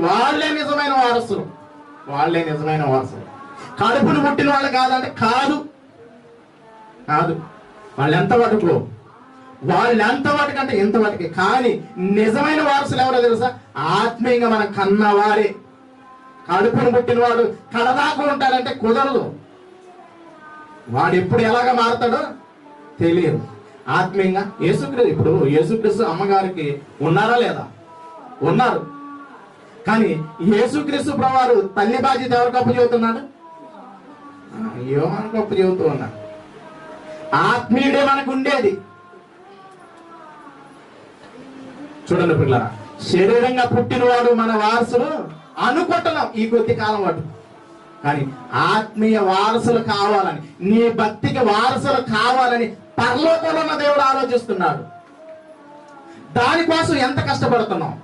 వాళ్ళే నిజమైన వారసులు. వాళ్ళే నిజమైన వారసులు. కడుపును పుట్టిన వాళ్ళు కాదంటే కాదు. వాళ్ళు ఎంతవరకు అంటే ఎంతవరకు. కానీ నిజమైన వారసులు ఎవరో తెలుసా? ఆత్మీయంగా మన కన్నవారే. కడుపును పుట్టిన వాడు కడదాకా ఉంటాడంటే కుదరదు. వాడు ఎప్పుడు ఎలాగ మారతాడో తెలియదు. ఆత్మీయంగా యేసుక్రీస్తు అమ్మగారికి ఉన్నారా లేదా? ఉన్నారు. కానీ యేసుక్రీస్తు ప్రభువారు తల్లి బాధ్యత ఎవరికి అప్పు చెబుతున్నాడు? యోహానుకు అప్పు చెబుతూ ఉన్నాడు. ఆత్మీయుడే మనకు ఉండేది. చూడండి పిల్లరా, శరీరంగా పుట్టినవాడు మన వారసులు అనుకుంటున్నాం ఈ కొద్ది కాలం పాటు. కానీ ఆత్మీయ వారసులు కావాలని, నీ భక్తికి వారసులు కావాలని పరలోకంలో ఉన్న దేవుడు ఆలోచిస్తున్నాడు. దానికోసం ఎంత కష్టపడుతున్నాం.